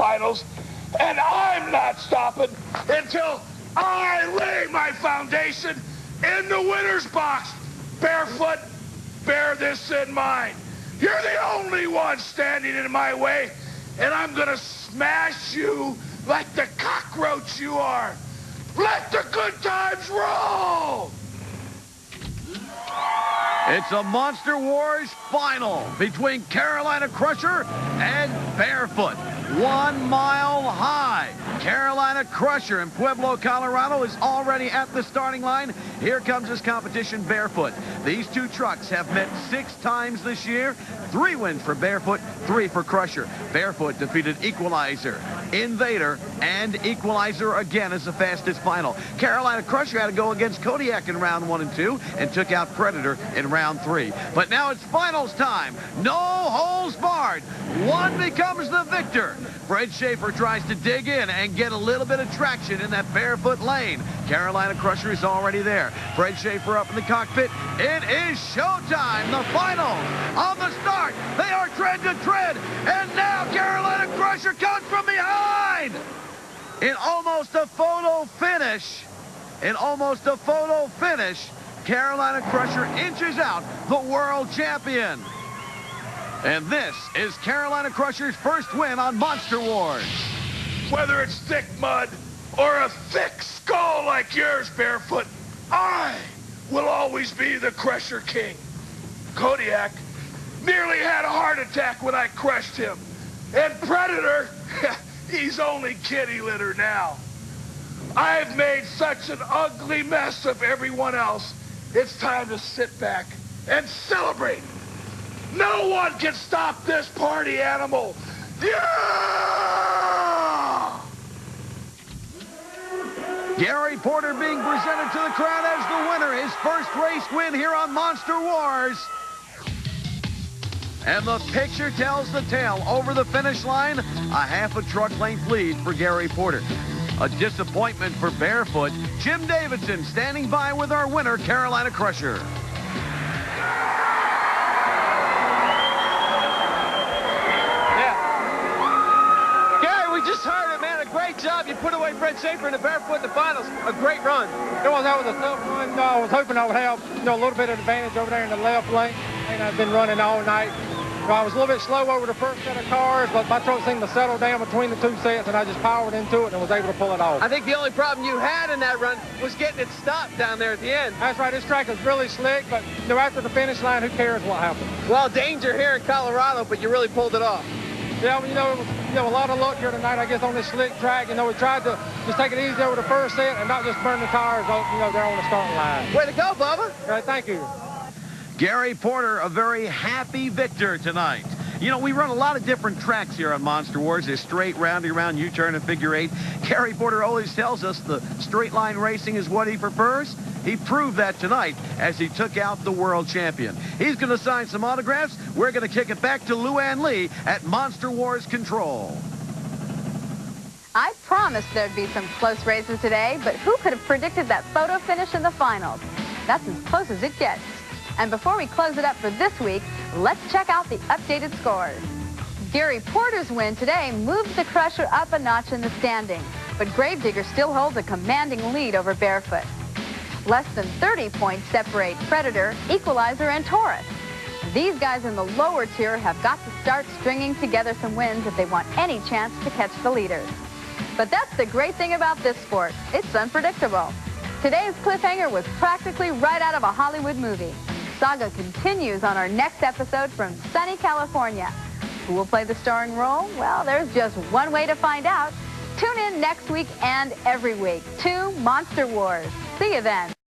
finals, and I'm not stopping until I lay my foundation in the winner's box. Barefoot, bear this in mind. You're the only one standing in my way, and I'm gonna smash you like the cockroach you are. Let the good times roll! It's a Monster Wars final between Carolina Crusher and Barefoot. 1 mile high. Carolina Crusher in Pueblo, Colorado is already at the starting line. Here comes his competition, Barefoot. These two trucks have met 6 times this year. 3 wins for Barefoot, 3 for Crusher. Barefoot defeated Equalizer, Invader, and Equalizer again as the fastest final. Carolina Crusher had to go against Kodiak in round 1 and 2 and took out Predator in round 3. But now it's finals time. No holes barred. One becomes the victor. Fred Schaefer tries to dig in and get a little bit of traction in that Barefoot lane. Carolina Crusher is already there. Fred Schaefer up in the cockpit. It is showtime. The finals on the start. They are tread to tread. And now Carolina Crusher comes from behind. In almost a photo finish. Carolina Crusher inches out the world champion. And this is Carolina Crusher's first win on Monster Wars. Whether it's thick mud or a thick skull like yours, Barefoot, I will always be the Crusher King. Kodiak nearly had a heart attack when I crushed him. And Predator, he's only kitty litter now. I've made such an ugly mess of everyone else. It's time to sit back and celebrate. No one can stop this party animal. Yeah! Gary Porter being presented to the crowd as the winner. His first race win here on Monster Wars. And the picture tells the tale. Over the finish line, a half a truck length lead for Gary Porter. A disappointment for Barefoot. Jim Davidson standing by with our winner, Carolina Crusher. Just heard it, man. A great job. You put away Fred Schaefer in the Barefoot in the finals. A great run. That was a tough run. I was hoping I would have a little bit of advantage over there in the left lane. And I've been running all night. I was a little bit slow over the first set of cars, but my truck seemed to settle down between the 2 sets, and I just powered into it and was able to pull it off. I think the only problem you had in that run was getting it stopped down there at the end. That's right. This track is really slick, but after the finish line, who cares what happens? Well, danger here in Colorado, but you really pulled it off. Yeah, well, it was a lot of luck here tonight, I guess, on this slick track. We tried to just take it easy over the first set and not just burn the tires, there on the starting line. Way to go, Bubba. Right, thank you. Gary Porter, a very happy victor tonight. We run a lot of different tracks here on Monster Wars. There's straight, roundy round, U-turn, and figure 8. Gary Porter always tells us the straight line racing is what he prefers. He proved that tonight as he took out the world champion. He's going to sign some autographs. We're going to kick it back to LuAnn Lee at Monster Wars Control. I promised there'd be some close races today, but who could have predicted that photo finish in the finals? That's as close as it gets. And before we close it up for this week, let's check out the updated scores. Gary Porter's win today moved the Crusher up a notch in the standings, but Gravedigger still holds a commanding lead over Barefoot. Less than 30 points separate Predator, Equalizer, and Taurus. These guys in the lower tier have got to start stringing together some wins if they want any chance to catch the leaders. But that's the great thing about this sport. It's unpredictable. Today's cliffhanger was practically right out of a Hollywood movie. Saga continues on our next episode from sunny California. Who will play the starring role? Well, there's just one way to find out. Tune in next week and every week to Monster Wars. See you then.